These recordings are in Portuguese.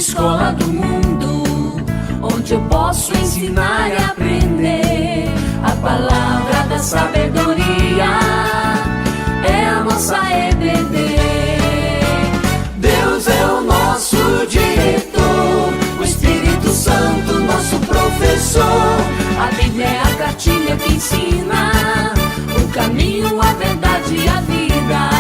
escola do mundo, onde eu posso ensinar e aprender. A palavra da sabedoria é a nossa EBD. Deus é o nosso diretor, o Espírito Santo nosso professor. A Bíblia é a cartilha que ensina o caminho, a verdade e a vida.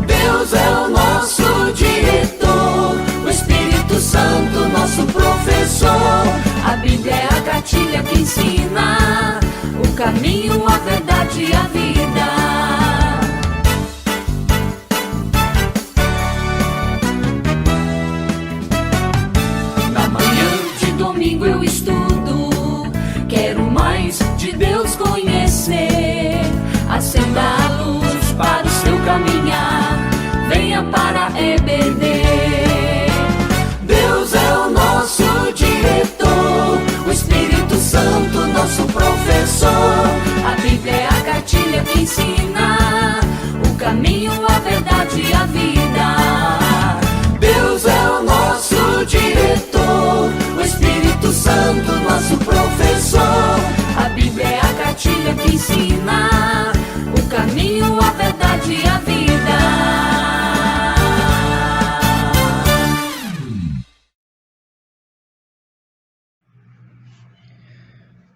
Deus é o nosso diretor, o Espírito Santo nosso professor. A Bíblia é a cartilha que ensina o caminho, a verdade e a vida. Na manhã de domingo eu estudo, quero mais de Deus conhecer. Acenda a luz para o seu caminhar, venha para a EBD. Deus é o nosso diretor, o Espírito Santo nosso professor. A Bíblia é a cartilha que ensina o caminho, a verdade e a vida. Deus é o nosso diretor, o Espírito Santo nosso professor. A Bíblia é a cartilha que ensina o caminho, a verdade e a vida.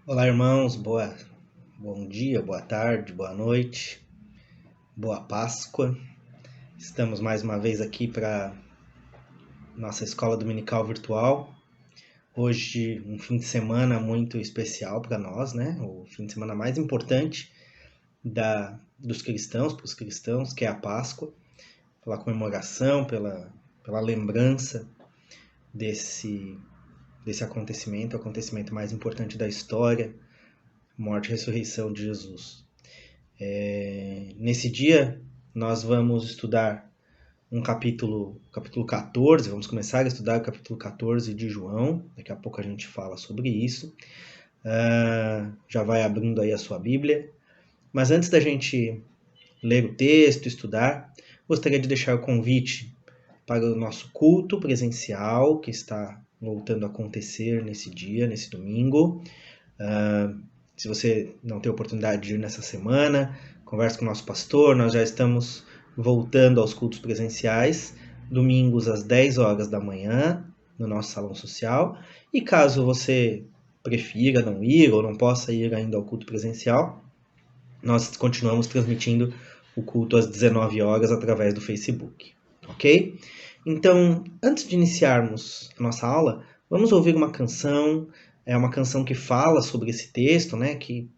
Olá, irmãos, bom dia, boa tarde, boa noite, boa Páscoa. Estamos mais uma vez aqui para nossa escola dominical virtual. Hoje um fim de semana muito especial para nós, né? O fim de semana mais importante dos cristãos, para os cristãos, que é a Páscoa, pela comemoração, pela lembrança desse acontecimento, o acontecimento mais importante da história, morte e ressurreição de Jesus. Nesse dia, nós vamos estudar capítulo 14, vamos começar a estudar o capítulo 14 de João, daqui a pouco a gente fala sobre isso. Já vai abrindo aí a sua Bíblia. Mas antes da gente ler o texto, estudar, gostaria de deixar o convite para o nosso culto presencial, que está voltando a acontecer nesse dia, nesse domingo. Se você não tem oportunidade de ir nessa semana, converse com o nosso pastor. Nós já estamos voltando aos cultos presenciais, domingos às 10 horas da manhã, no nosso salão social. E caso você prefira não ir ou não possa ir ainda ao culto presencial, nós continuamos transmitindo o culto às 19 horas através do Facebook, ok? Então, antes de iniciarmos a nossa aula, vamos ouvir uma canção. É uma canção que fala sobre esse texto, né? Que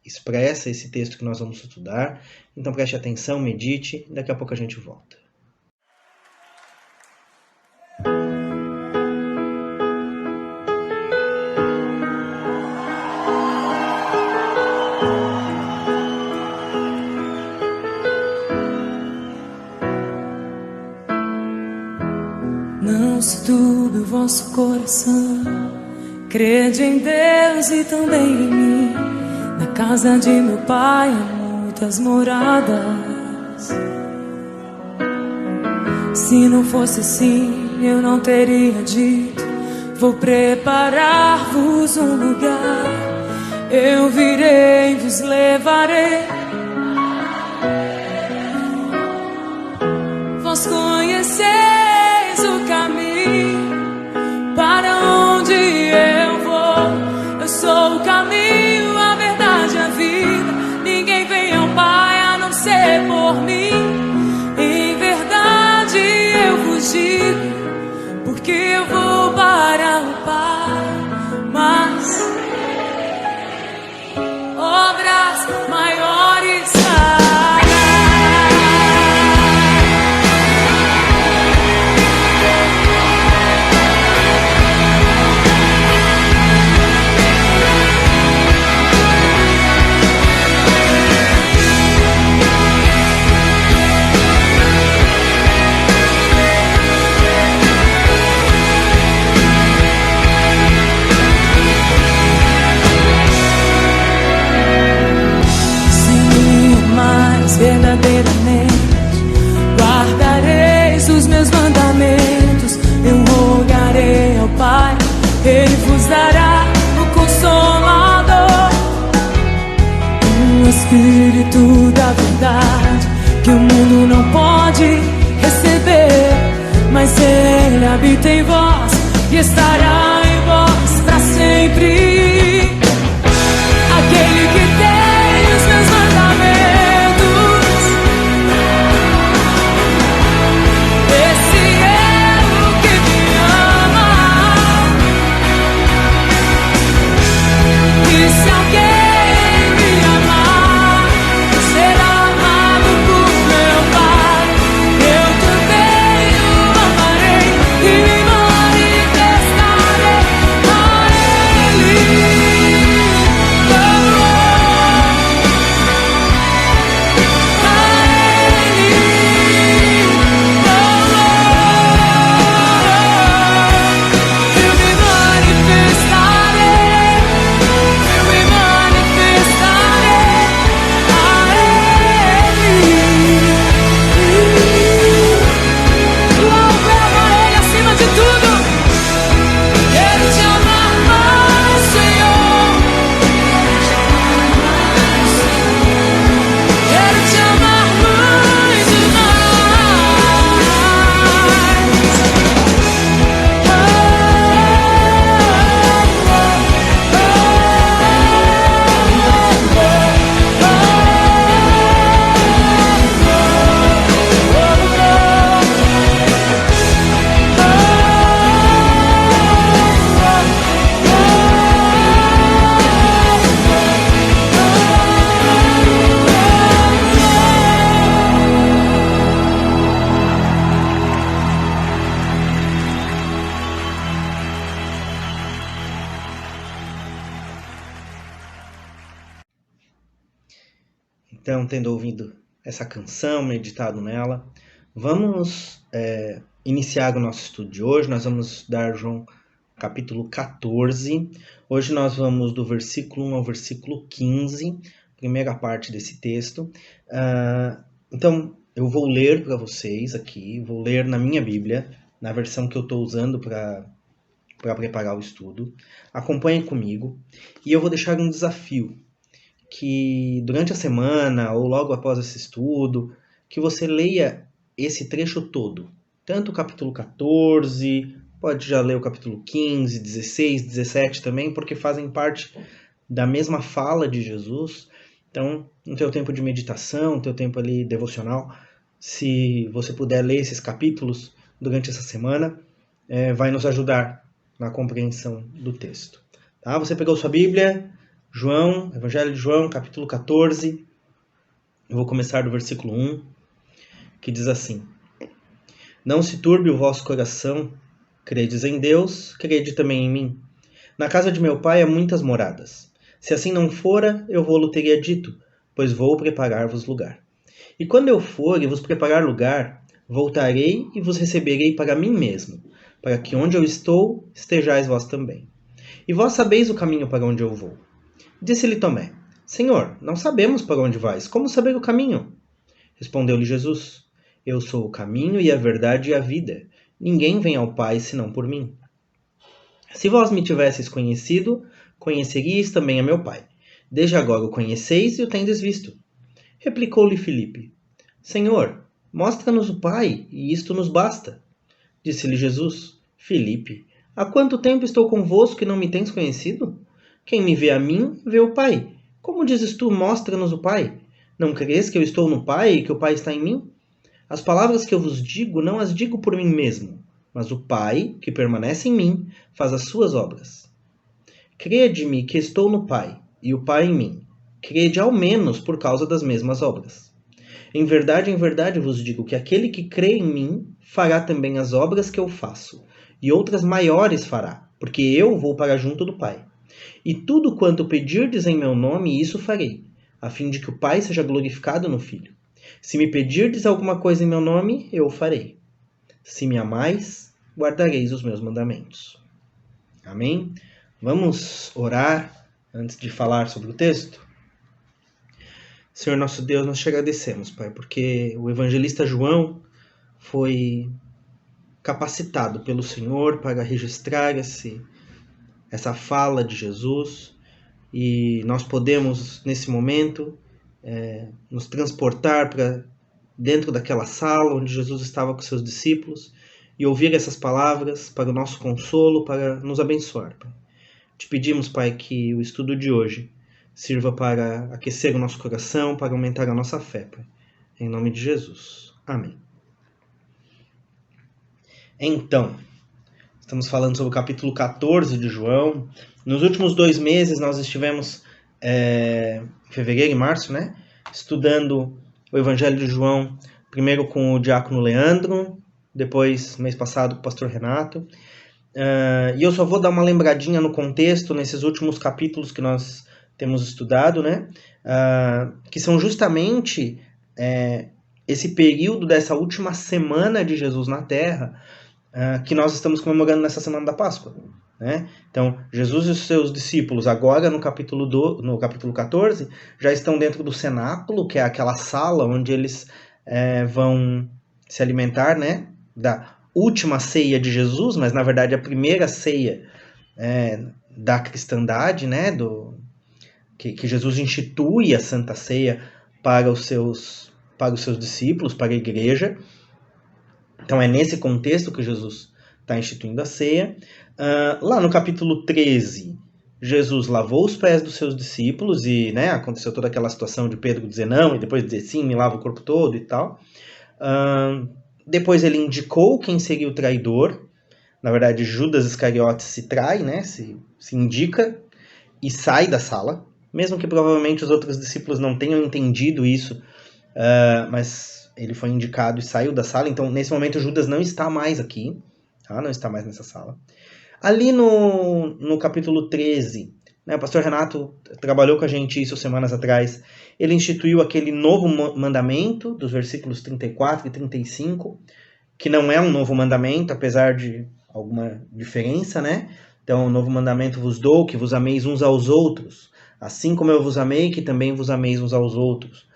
expressa esse texto que nós vamos estudar. Então preste atenção, medite, daqui a pouco a gente volta. Não se turbe o vosso coração, crede em Deus e também em mim. Na casa de meu pai há muitas moradas. Se não fosse assim, eu não teria dito: vou preparar-vos um lugar. Eu virei e vos levarei. Vós conheceis o caminho para onde eu vou. Eu sou o caminho, a verdade e a vida. Ninguém vem ao Pai a não ser por mim. Em verdade eu vos digo, porque eu vou para o Pai. Mas obras maiores fará. Espírito da verdade, que o mundo não pode receber, mas Ele habita em vós e estará em vós para sempre. Aquele que tem os meus mandamentos, esse é o que me ama. E se alguém me amar, será amado por meu Pai. Eu também o amarei e me manifestarei a Ele. Então, tendo ouvido essa canção, meditado nela, vamos iniciar o nosso estudo de hoje. Nós vamos dar João capítulo 14. Hoje nós vamos do versículo 1 ao versículo 15, primeira parte desse texto. Então, eu vou ler para vocês aqui, vou ler na minha Bíblia, na versão que eu estou usando para preparar o estudo. Acompanhem comigo e eu vou deixar um desafio, que durante a semana ou logo após esse estudo, que você leia esse trecho todo. Tanto o capítulo 14, pode já ler o capítulo 15, 16, 17 também, porque fazem parte da mesma fala de Jesus. Então, no teu tempo de meditação, no teu tempo ali devocional, se você puder ler esses capítulos durante essa semana, vai nos ajudar na compreensão do texto. Tá? Você pegou sua Bíblia? João, Evangelho de João, capítulo 14, eu vou começar do versículo 1, que diz assim: Não se turbe o vosso coração, credes em Deus, crede também em mim. Na casa de meu pai há muitas moradas. Se assim não fora, eu vou-lo teria dito, pois vou preparar-vos lugar. E quando eu for e vos preparar lugar, voltarei e vos receberei para mim mesmo, para que onde eu estou, estejais vós também. E vós sabeis o caminho para onde eu vou. Disse-lhe Tomé: Senhor, não sabemos para onde vais, como saber o caminho? Respondeu-lhe Jesus: Eu sou o caminho e a verdade e a vida. Ninguém vem ao Pai senão por mim. Se vós me tivesseis conhecido, conheceríeis também a meu Pai. Desde agora o conheceis e o tendes visto. Replicou-lhe Filipe: Senhor, mostra-nos o Pai, e isto nos basta. Disse-lhe Jesus: Filipe, há quanto tempo estou convosco e não me tens conhecido? Quem me vê a mim, vê o Pai. Como dizes tu, mostra-nos o Pai? Não crês que eu estou no Pai e que o Pai está em mim? As palavras que eu vos digo, não as digo por mim mesmo, mas o Pai, que permanece em mim, faz as suas obras. Crede-me que estou no Pai, e o Pai em mim. Crede ao menos por causa das mesmas obras. Em verdade vos digo que aquele que crê em mim, fará também as obras que eu faço, e outras maiores fará, porque eu vou para junto do Pai. E tudo quanto pedirdes em meu nome, isso farei, a fim de que o Pai seja glorificado no Filho. Se me pedirdes alguma coisa em meu nome, eu o farei. Se me amais, guardareis os meus mandamentos. Amém? Vamos orar antes de falar sobre o texto? Senhor nosso Deus, nós te agradecemos, Pai, porque o evangelista João foi capacitado pelo Senhor para registrar essa fala de Jesus, e nós podemos, nesse momento, nos transportar para dentro daquela sala onde Jesus estava com seus discípulos e ouvir essas palavras para o nosso consolo, para nos abençoar, Pai. Te pedimos, Pai, que o estudo de hoje sirva para aquecer o nosso coração, para aumentar a nossa fé, Pai. Em nome de Jesus. Amém. Então, estamos falando sobre o capítulo 14 de João. Nos últimos 2 meses nós estivemos, em fevereiro e março, né, estudando o Evangelho de João, primeiro com o diácono Leandro, depois, mês passado, com o pastor Renato. E eu só vou dar uma lembradinha no contexto, nesses últimos capítulos que nós temos estudado, né, que são justamente esse período dessa última semana de Jesus na Terra, que nós estamos comemorando nessa semana da Páscoa, né? Então, Jesus e os seus discípulos, agora no capítulo 14, já estão dentro do cenáculo, que é aquela sala onde eles vão se alimentar, né, da última ceia de Jesus, mas na verdade a primeira ceia da cristandade, né, que Jesus institui a Santa Ceia para os seus discípulos, para a igreja. Então é nesse contexto que Jesus está instituindo a ceia. Lá no capítulo 13, Jesus lavou os pés dos seus discípulos e, né, aconteceu toda aquela situação de Pedro dizer não e depois dizer sim, me lava o corpo todo e tal. Depois ele indicou quem seria o traidor. Na verdade, Judas Iscariotes se trai, né, se indica e sai da sala. Mesmo que provavelmente os outros discípulos não tenham entendido isso, mas ele foi indicado e saiu da sala. Então, nesse momento, Judas não está mais aqui, tá? Não está mais nessa sala. Ali no capítulo 13, né, o pastor Renato trabalhou com a gente isso semanas atrás. Ele instituiu aquele novo mandamento, dos versículos 34 e 35, que não é um novo mandamento, apesar de alguma diferença, né? Então, o novo mandamento vos dou, que vos ameis uns aos outros, assim como eu vos amei, que também vos ameis uns aos outros.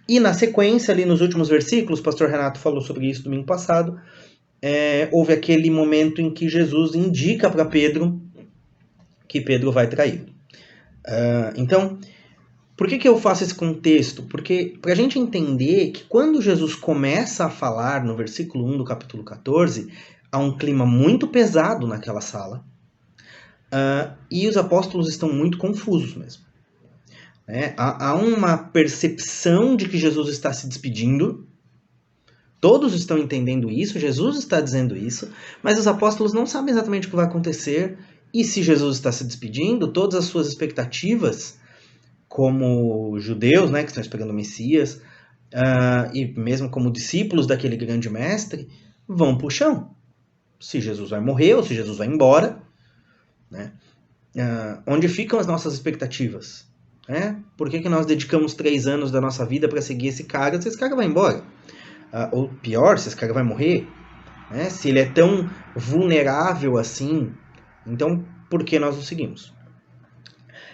E na sequência, ali nos últimos versículos, o pastor Renato falou sobre isso domingo passado, houve aquele momento em que Jesus indica para Pedro que Pedro vai traí-lo. Então, por que eu faço esse contexto? Porque para a gente entender que quando Jesus começa a falar no versículo 1 do capítulo 14, há um clima muito pesado naquela sala, e os apóstolos estão muito confusos mesmo. Há uma percepção de que Jesus está se despedindo, todos estão entendendo isso, Jesus está dizendo isso, mas os apóstolos não sabem exatamente o que vai acontecer, e se Jesus está se despedindo, todas as suas expectativas, como judeus, né, que estão esperando o Messias, e mesmo como discípulos daquele grande mestre, vão para o chão. Se Jesus vai morrer ou se Jesus vai embora, né? Onde ficam as nossas expectativas? Por que nós dedicamos 3 anos da nossa vida para seguir esse cara se esse cara vai embora? Ou pior, se esse cara vai morrer? Se ele é tão vulnerável assim, então por que nós o seguimos?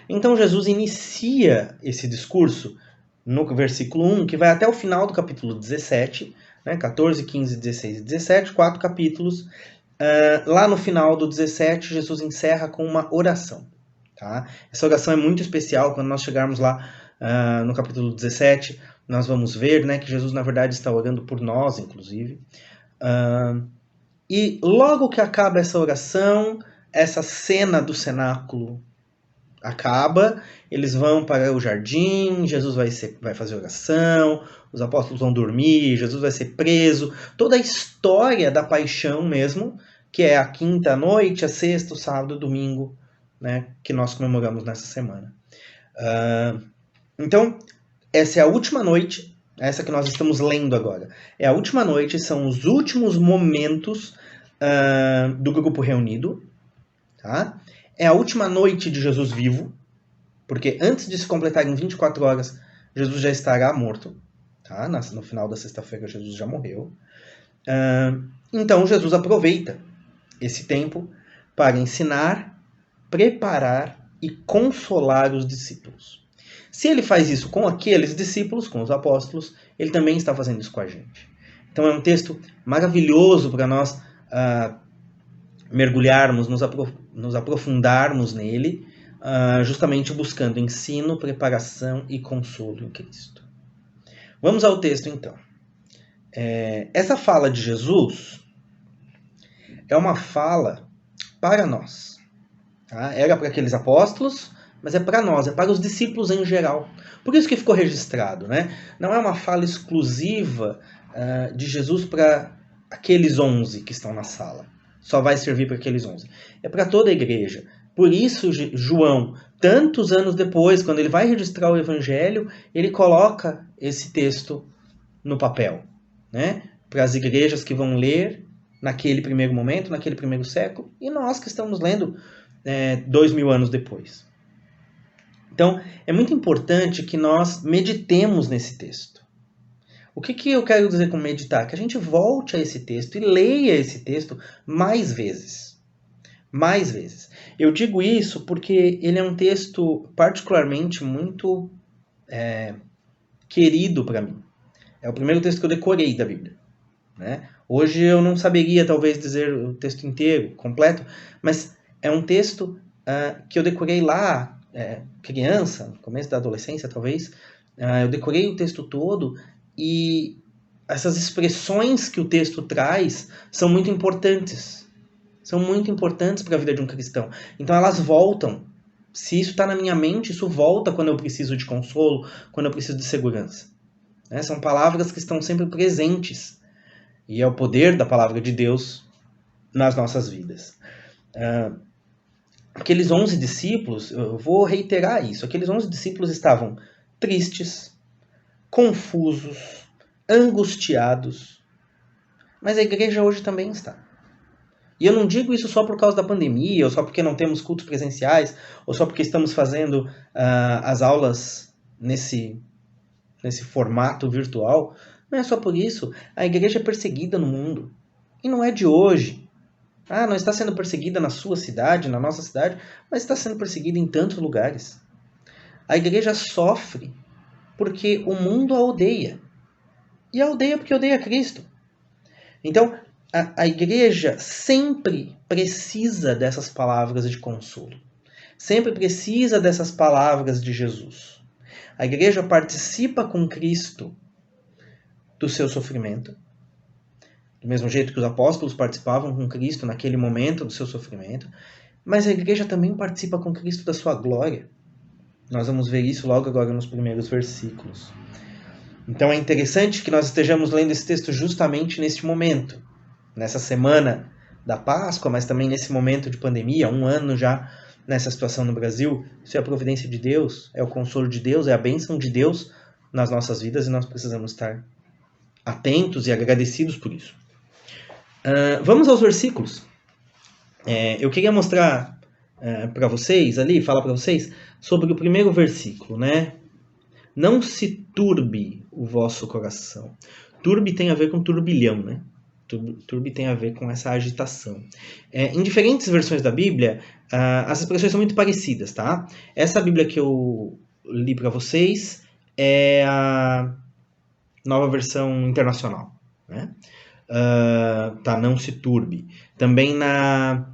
Então Jesus inicia esse discurso no versículo 1, que vai até o final do capítulo 17, né, 14, 15, 16 e 17, 4 capítulos. Lá no final do 17, Jesus encerra com uma oração. Tá? Essa oração é muito especial. Quando nós chegarmos lá no capítulo 17, nós vamos ver, né, que Jesus, na verdade, está orando por nós, inclusive. E logo que acaba essa oração, essa cena do cenáculo acaba, eles vão para o jardim, Jesus vai fazer oração, os apóstolos vão dormir, Jesus vai ser preso. Toda a história da paixão mesmo, que é a quinta noite, a sexta, o sábado, o domingo, né, que nós comemoramos nessa semana. Então, essa é a última noite, essa que nós estamos lendo agora. É a última noite, são os últimos momentos do grupo reunido. Tá? É a última noite de Jesus vivo, porque antes de se completarem 24 horas, Jesus já estará morto. Tá? No final da sexta-feira, Jesus já morreu. Então, Jesus aproveita esse tempo para ensinar, preparar e consolar os discípulos. Se ele faz isso com aqueles discípulos, com os apóstolos, ele também está fazendo isso com a gente. Então é um texto maravilhoso para nós mergulharmos, nos aprofundarmos nele, justamente buscando ensino, preparação e consolo em Cristo. Vamos ao texto então. Essa fala de Jesus é uma fala para nós. Tá? Era para aqueles apóstolos, mas é para nós, é para os discípulos em geral. Por isso que ficou registrado, né? Não é uma fala exclusiva de Jesus para aqueles 11 que estão na sala. Só vai servir para aqueles 11. É para toda a igreja. Por isso, João, tantos anos depois, quando ele vai registrar o Evangelho, ele coloca esse texto no papel, né? Para as igrejas que vão ler naquele primeiro momento, naquele primeiro século, e nós que estamos lendo 2000 anos depois. Então, é muito importante que nós meditemos nesse texto. O que eu quero dizer com meditar? Que a gente volte a esse texto e leia esse texto mais vezes. Mais vezes. Eu digo isso porque ele é um texto particularmente muito querido para mim. É o primeiro texto que eu decorei da Bíblia, né? Hoje eu não saberia talvez dizer o texto inteiro, completo, mas é um texto que eu decorei lá, criança, no começo da adolescência talvez. Eu decorei o texto todo e essas expressões que o texto traz são muito importantes. São muito importantes para a vida de um cristão. Então elas voltam. Se isso está na minha mente, isso volta quando eu preciso de consolo, quando eu preciso de segurança. São palavras que estão sempre presentes. E é o poder da palavra de Deus nas nossas vidas. Aqueles 11 discípulos, eu vou reiterar isso, aqueles 11 discípulos estavam tristes, confusos, angustiados. Mas a igreja hoje também está. E eu não digo isso só por causa da pandemia, ou só porque não temos cultos presenciais, ou só porque estamos fazendo as aulas nesse formato virtual. Não é só por isso. A igreja é perseguida no mundo. E não é de hoje. Não está sendo perseguida na sua cidade, na nossa cidade, mas está sendo perseguida em tantos lugares. A igreja sofre porque o mundo a odeia. E a odeia porque odeia Cristo. Então, a igreja sempre precisa dessas palavras de consolo. Sempre precisa dessas palavras de Jesus. A igreja participa com Cristo do seu sofrimento. Do mesmo jeito que os apóstolos participavam com Cristo naquele momento do seu sofrimento. Mas a igreja também participa com Cristo da sua glória. Nós vamos ver isso logo agora nos primeiros versículos. Então é interessante que nós estejamos lendo esse texto justamente neste momento. Nessa semana da Páscoa, mas também nesse momento de pandemia, 1 ano já nessa situação no Brasil. Isso é a providência de Deus, é o consolo de Deus, é a bênção de Deus nas nossas vidas e nós precisamos estar atentos e agradecidos por isso. Vamos aos versículos. Eu queria mostrar para vocês ali, falar para vocês sobre o primeiro versículo, né? Não se turbe o vosso coração. Turbe tem a ver com turbilhão, né? Turbe tem a ver com essa agitação. Em diferentes versões da Bíblia, as expressões são muito parecidas, tá? Essa Bíblia que eu li para vocês é a Nova Versão Internacional, né? Não se turbe. Também na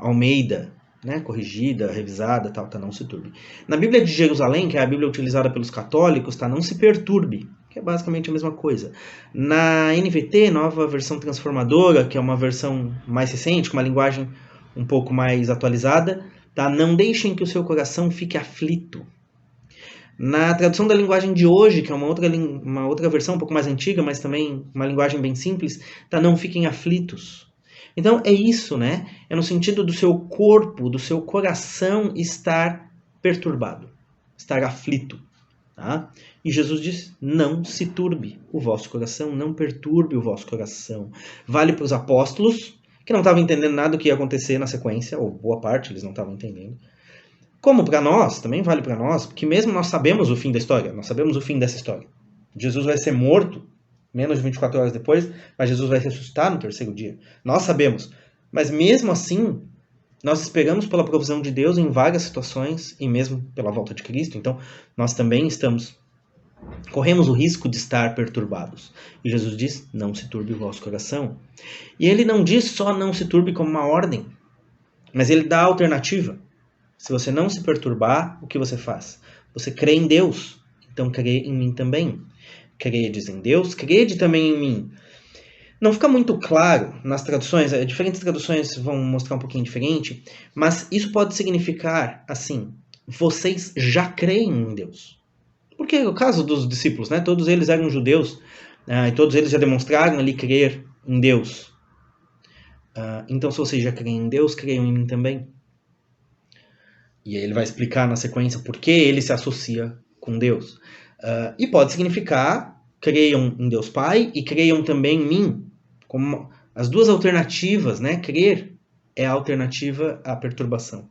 Almeida, né? Corrigida, revisada, não se turbe. Na Bíblia de Jerusalém, que é a Bíblia utilizada pelos católicos, não se perturbe, que é basicamente a mesma coisa. Na NVT, Nova Versão Transformadora, que é uma versão mais recente, com uma linguagem um pouco mais atualizada, não deixem que o seu coração fique aflito. Na tradução da linguagem de hoje, que é uma outra versão um pouco mais antiga, mas também uma linguagem bem simples, não fiquem aflitos. Então é isso, né? É no sentido do seu corpo, do seu coração estar perturbado, estar aflito. Tá? E Jesus diz, não se turbe o vosso coração, não perturbe o vosso coração. Vale para os apóstolos, que não estavam entendendo nada do que ia acontecer na sequência, ou boa parte eles não estavam entendendo. Como para nós, também vale para nós, porque mesmo nós sabemos o fim da história, nós sabemos o fim dessa história. Jesus vai ser morto menos de 24 horas depois, mas Jesus vai ressuscitar no 3º dia. Nós sabemos, mas mesmo assim, nós esperamos pela provisão de Deus em várias situações, e mesmo pela volta de Cristo, então nós também corremos o risco de estar perturbados. E Jesus diz, não se turbe o vosso coração. E ele não diz só não se turbe como uma ordem, mas ele dá a alternativa. Se você não se perturbar, o que você faz? Você crê em Deus, então crê em mim também. Credes em Deus, crede também em mim. Não fica muito claro nas traduções, diferentes traduções vão mostrar um pouquinho diferente, mas isso pode significar assim: vocês já creem em Deus. Porque o caso dos discípulos, né? Todos eles eram judeus, e todos eles já demonstraram ali crer em Deus. Então, se vocês já creem em Deus, creiam em mim também. E aí ele vai explicar na sequência por que ele se associa com Deus. E pode significar: creiam em Deus Pai e creiam também em mim. Como as duas alternativas, né? Crer é a alternativa à perturbação.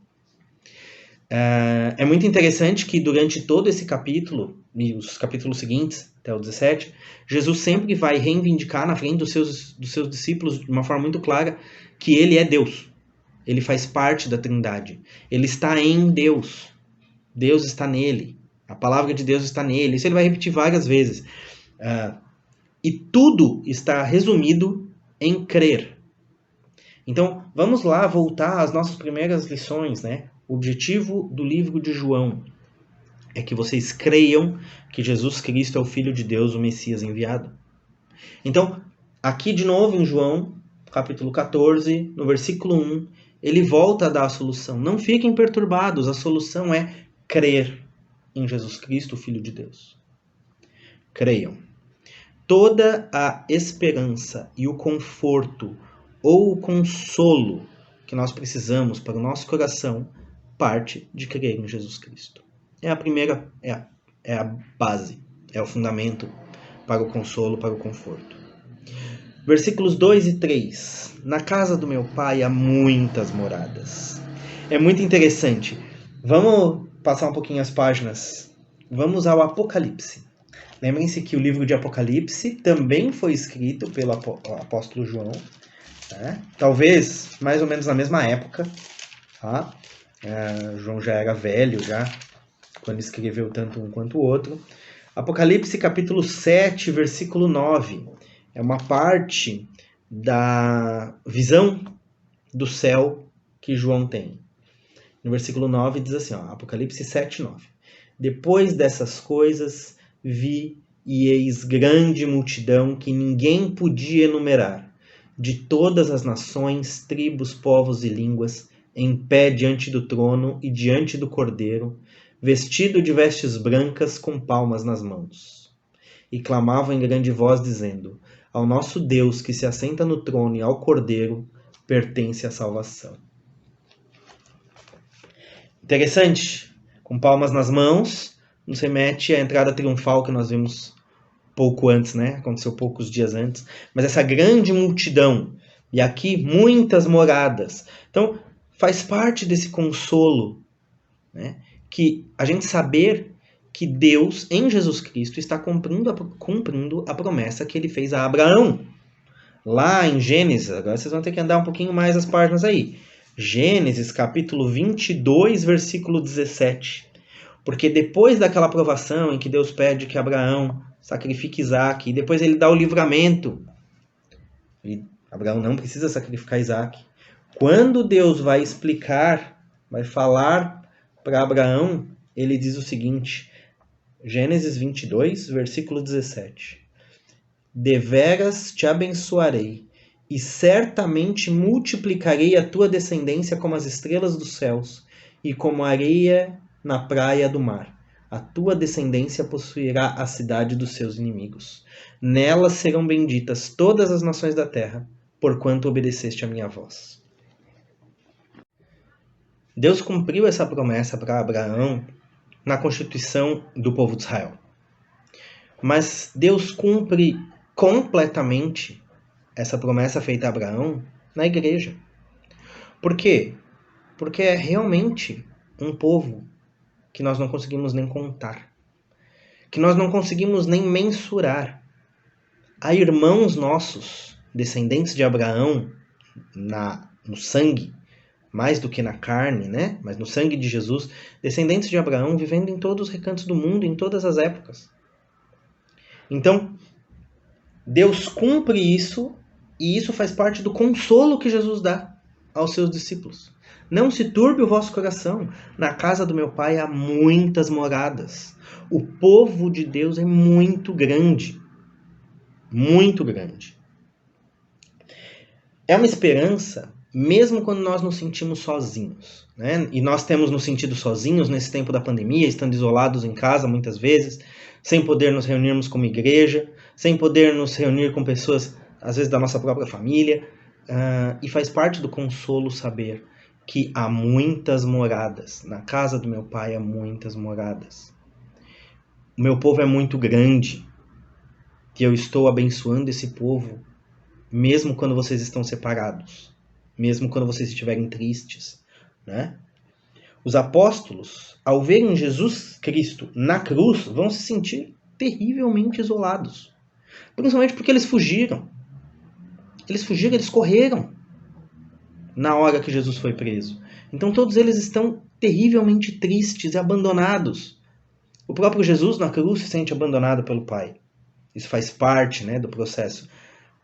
É muito interessante que durante todo esse capítulo, e os capítulos seguintes, até o 17, Jesus sempre vai reivindicar na frente dos seus discípulos, de uma forma muito clara, que ele é Deus. Ele faz parte da Trindade. Ele está em Deus. Deus está nele. A palavra de Deus está nele. Isso ele vai repetir várias vezes. E tudo está resumido em crer. Então, vamos lá voltar às nossas primeiras lições, né? O objetivo do livro de João é que vocês creiam que Jesus Cristo é o Filho de Deus, o Messias enviado. Então, aqui de novo em João, capítulo 14, no versículo 1, ele volta a dar a solução. Não fiquem perturbados, a solução é crer em Jesus Cristo, o Filho de Deus. Creiam. Toda a esperança e o conforto ou o consolo que nós precisamos para o nosso coração parte de crer em Jesus Cristo. É a primeira, é a base, é o fundamento para o consolo, para o conforto. Versículos 2 e 3. Na casa do meu pai há muitas moradas. É muito interessante. Vamos passar um pouquinho as páginas. Vamos ao Apocalipse. Lembrem-se que o livro de Apocalipse também foi escrito pelo apóstolo João. Né? Talvez mais ou menos na mesma época. Tá? João já era velho, já, quando escreveu tanto um quanto o outro. Apocalipse capítulo 7, versículo 9. É uma parte da visão do céu que João tem. No versículo 9 diz assim, Apocalipse 7, 9. Depois dessas coisas vi e eis grande multidão que ninguém podia enumerar, de todas as nações, tribos, povos e línguas, em pé diante do trono e diante do Cordeiro, vestido de vestes brancas com palmas nas mãos. E clamavam em grande voz, dizendo: ao nosso Deus que se assenta no trono e ao Cordeiro pertence a salvação. Interessante. Com palmas nas mãos, nos remete à entrada triunfal que nós vimos pouco antes, né? Aconteceu poucos dias antes. Mas essa grande multidão, e aqui muitas moradas. Então, faz parte desse consolo, né? Que a gente saber que Deus, em Jesus Cristo, está cumprindo a promessa que ele fez a Abraão. Lá em Gênesis, agora vocês vão ter que andar um pouquinho mais as páginas aí. Gênesis, capítulo 22, versículo 17. Porque depois daquela provação em que Deus pede que Abraão sacrifique Isaac, e depois ele dá o livramento, e Abraão não precisa sacrificar Isaac. Quando Deus vai explicar, vai falar para Abraão, ele diz o seguinte, Gênesis 22, versículo 17. Deveras te abençoarei, e certamente multiplicarei a tua descendência como as estrelas dos céus, e como a areia na praia do mar. A tua descendência possuirá a cidade dos seus inimigos. Nelas serão benditas todas as nações da terra, porquanto obedeceste a minha voz. Deus cumpriu essa promessa para Abraão na constituição do povo de Israel. Mas Deus cumpre completamente essa promessa feita a Abraão na igreja. Por quê? Porque é realmente um povo que nós não conseguimos nem contar, que nós não conseguimos nem mensurar. Há irmãos nossos, descendentes de Abraão, no sangue, mais do que na carne, né? Mas no sangue de Jesus, descendentes de Abraão vivendo em todos os recantos do mundo, em todas as épocas. Então, Deus cumpre isso, e isso faz parte do consolo que Jesus dá aos seus discípulos. Não se turbe o vosso coração. Na casa do meu pai há muitas moradas. O povo de Deus é muito grande. Muito grande. É uma esperança, mesmo quando nós nos sentimos sozinhos, né? E nós temos nos sentido sozinhos nesse tempo da pandemia, estando isolados em casa muitas vezes, sem poder nos reunirmos como igreja, sem poder nos reunir com pessoas, às vezes, da nossa própria família. E faz parte do consolo saber que há muitas moradas. Na casa do meu pai há muitas moradas. O meu povo é muito grande e eu estou abençoando esse povo mesmo quando vocês estão separados, mesmo quando vocês estiverem tristes, né? Os apóstolos, ao verem Jesus Cristo na cruz, vão se sentir terrivelmente isolados, principalmente porque eles fugiram. Eles correram na hora que Jesus foi preso. Então todos eles estão terrivelmente tristes e abandonados. O próprio Jesus na cruz se sente abandonado pelo Pai. Isso faz parte, né, do processo.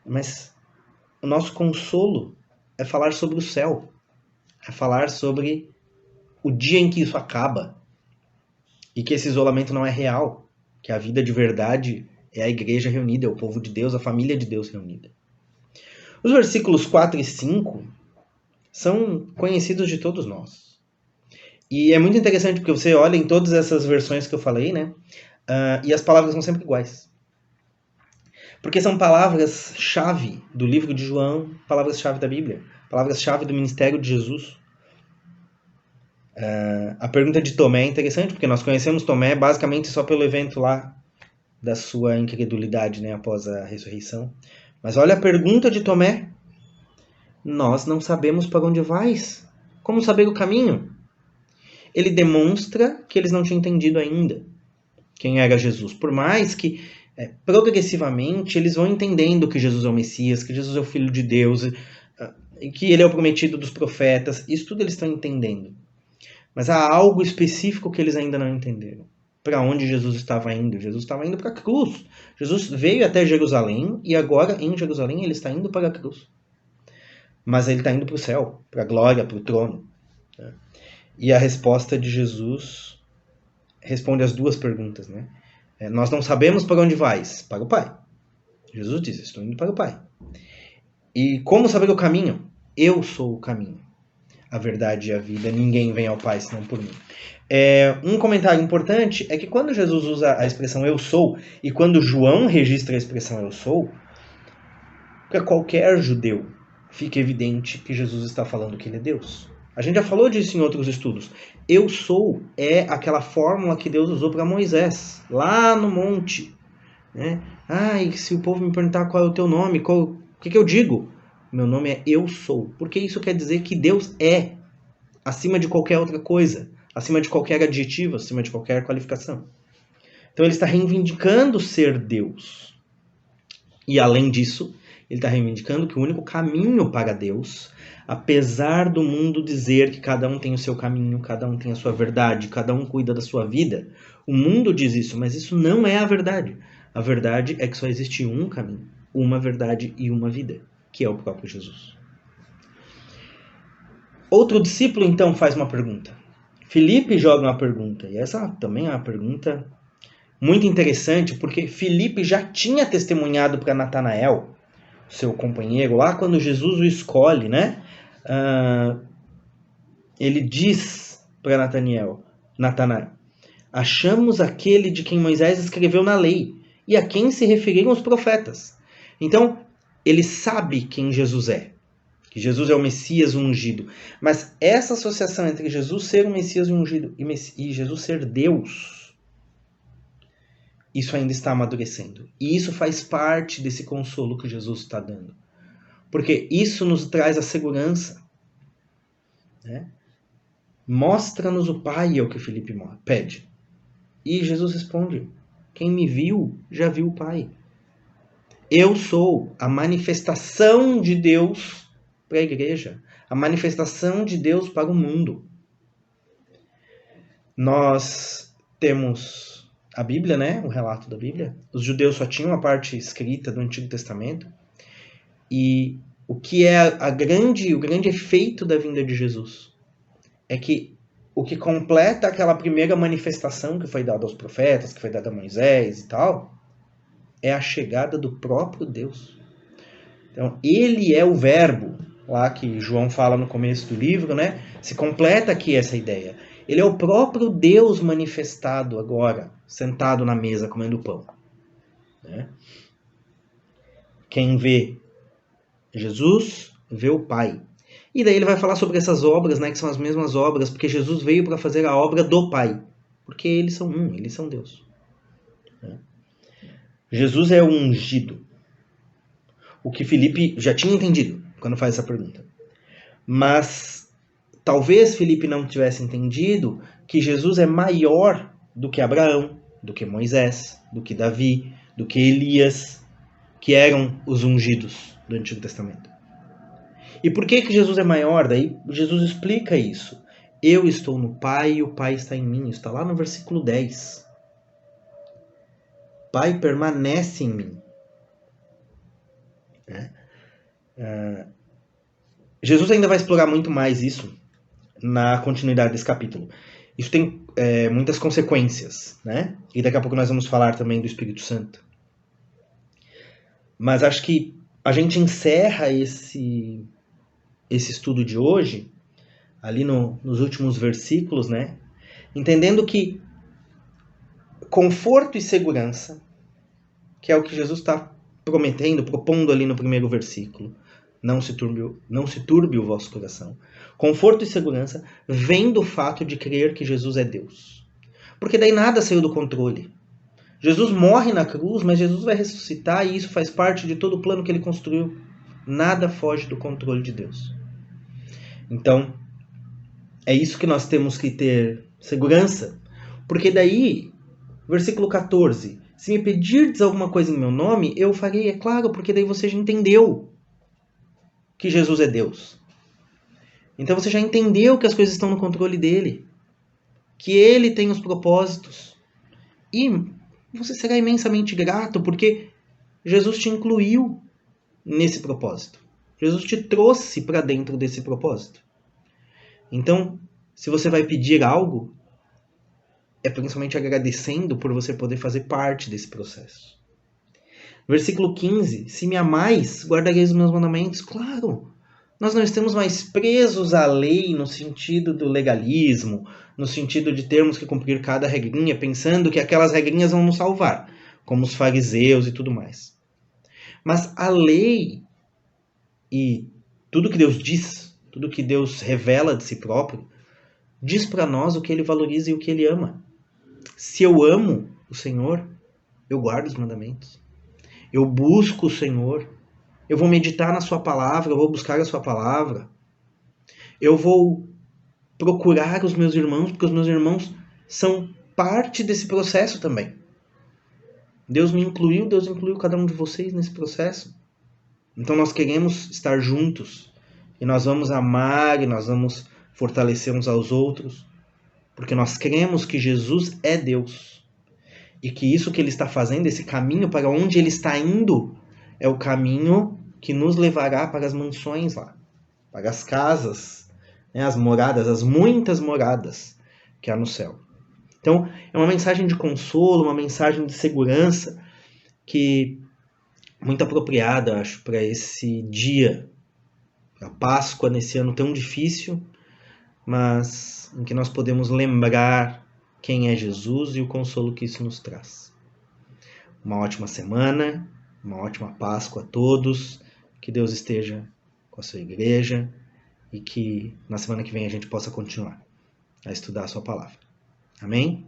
Mas o nosso consolo é falar sobre o céu. É falar sobre o dia em que isso acaba. E que esse isolamento não é real. Que a vida de verdade é a igreja reunida, é o povo de Deus, a família de Deus reunida. Os versículos 4 e 5 são conhecidos de todos nós. E é muito interessante porque você olha em todas essas versões que eu falei, né? E as palavras são sempre iguais. Porque são palavras-chave do livro de João, palavras-chave da Bíblia, palavras-chave do ministério de Jesus. A pergunta de Tomé é interessante, porque nós conhecemos Tomé basicamente só pelo evento lá da sua incredulidade, né, após a ressurreição. Mas olha a pergunta de Tomé. Nós não sabemos para onde vais. Como saber o caminho? Ele demonstra que eles não tinham entendido ainda quem era Jesus. Por mais que progressivamente eles vão entendendo que Jesus é o Messias, que Jesus é o Filho de Deus, que ele é o prometido dos profetas. Isso tudo eles estão entendendo. Mas há algo específico que eles ainda não entenderam. Para onde Jesus estava indo? Jesus estava indo para a cruz. Jesus veio até Jerusalém e agora em Jerusalém ele está indo para a cruz. Mas ele está indo para o céu, para a glória, para o trono. E a resposta de Jesus responde as duas perguntas, né? Nós não sabemos para onde vais. Para o Pai. Jesus diz, estou indo para o Pai. E como saber o caminho? Eu sou o caminho, a verdade e a vida. Ninguém vem ao Pai senão por mim. Um comentário importante é que quando Jesus usa a expressão eu sou, e quando João registra a expressão eu sou, para qualquer judeu fica evidente que Jesus está falando que ele é Deus. A gente já falou disso em outros estudos. Eu sou é aquela fórmula que Deus usou para Moisés, lá no monte. Né? E se o povo me perguntar qual é o teu nome, o que eu digo? Meu nome é eu sou. Porque isso quer dizer que Deus é acima de qualquer outra coisa, acima de qualquer adjetivo, acima de qualquer qualificação. Então ele está reivindicando ser Deus. E além disso, ele está reivindicando que o único caminho para Deus, apesar do mundo dizer que cada um tem o seu caminho, cada um tem a sua verdade, cada um cuida da sua vida, o mundo diz isso, mas isso não é a verdade. A verdade é que só existe um caminho, uma verdade e uma vida, que é o próprio Jesus. Outro discípulo então faz uma pergunta. Filipe joga uma pergunta, e essa também é uma pergunta muito interessante, porque Filipe já tinha testemunhado para Natanael, seu companheiro, lá quando Jesus o escolhe, né? Ele diz para Natanael, achamos aquele de quem Moisés escreveu na lei e a quem se referiram os profetas. Então, ele sabe quem Jesus é, que Jesus é o Messias ungido. Mas essa associação entre Jesus ser o Messias ungido e Jesus ser Deus, isso ainda está amadurecendo. E isso faz parte desse consolo que Jesus está dando. Porque isso nos traz a segurança. Né? Mostra-nos o Pai, é o que Filipe pede. E Jesus responde, quem me viu, já viu o Pai. Eu sou a manifestação de Deus para a igreja. A manifestação de Deus para o mundo. Nós temos a Bíblia, né? O relato da Bíblia. Os judeus só tinham a parte escrita do Antigo Testamento. E o que é o grande efeito da vinda de Jesus? é que o que completa aquela primeira manifestação que foi dada aos profetas, que foi dada a Moisés e tal, é a chegada do próprio Deus. Então, ele é o verbo, lá que João fala no começo do livro, né? Se completa aqui essa ideia. Ele é o próprio Deus manifestado agora, sentado na mesa comendo pão. Né? Quem vê Jesus, vê o Pai. E daí ele vai falar sobre essas obras, né, que são as mesmas obras, porque Jesus veio para fazer a obra do Pai. Porque eles são um, eles são Deus. Né? Jesus é o ungido. O que Filipe já tinha entendido quando faz essa pergunta. Mas talvez Filipe não tivesse entendido que Jesus é maior do que Abraão, do que Moisés, do que Davi, do que Elias, que eram os ungidos do Antigo Testamento. E por que Jesus é maior? Daí Jesus explica isso. Eu estou no Pai e o Pai está em mim. Isso está lá no versículo 10. O Pai permanece em mim. Jesus ainda vai explorar muito mais isso na continuidade desse capítulo. Isso tem muitas consequências, né? E daqui a pouco nós vamos falar também do Espírito Santo. Mas acho que a gente encerra esse estudo de hoje, ali nos últimos versículos, né? Entendendo que conforto e segurança, que é o que Jesus está prometendo, propondo ali no primeiro versículo, não se turbe o vosso coração. Conforto e segurança vem do fato de crer que Jesus é Deus. Porque daí nada saiu do controle. Jesus morre na cruz, mas Jesus vai ressuscitar e isso faz parte de todo o plano que ele construiu. Nada foge do controle de Deus. Então, é isso que nós temos que ter segurança. Porque daí, versículo 14, se me pedirdes alguma coisa em meu nome, eu farei, é claro, porque daí você já entendeu que Jesus é Deus. Então você já entendeu que as coisas estão no controle dele. Que ele tem os propósitos. E você será imensamente grato porque Jesus te incluiu nesse propósito. Jesus te trouxe para dentro desse propósito. Então, se você vai pedir algo, é principalmente agradecendo por você poder fazer parte desse processo. Versículo 15. Se me amais, guardareis os meus mandamentos. Claro, nós não estamos mais presos à lei no sentido do legalismo, no sentido de termos que cumprir cada regrinha, pensando que aquelas regrinhas vão nos salvar, como os fariseus e tudo mais. Mas a lei e tudo que Deus diz, tudo que Deus revela de si próprio, diz para nós o que ele valoriza e o que ele ama. Se eu amo o Senhor, eu guardo os mandamentos. Eu busco o Senhor. Eu vou meditar na sua palavra, eu vou buscar a sua palavra. Eu vou procurar os meus irmãos, porque os meus irmãos são parte desse processo também. Deus me incluiu, Deus incluiu cada um de vocês nesse processo. Então nós queremos estar juntos. E nós vamos amar, e nós vamos fortalecer uns aos outros. Porque nós cremos que Jesus é Deus. E que isso que ele está fazendo, esse caminho para onde ele está indo, é o caminho que nos levará para as mansões lá. Para as casas, né, as moradas, as muitas moradas que há no céu. Então, é uma mensagem de consolo, uma mensagem de segurança que muito apropriada, acho, para esse dia, a Páscoa, nesse ano tão difícil, mas em que nós podemos lembrar quem é Jesus e o consolo que isso nos traz. Uma ótima semana, uma ótima Páscoa a todos, que Deus esteja com a sua igreja e que na semana que vem a gente possa continuar a estudar a sua palavra. Amém?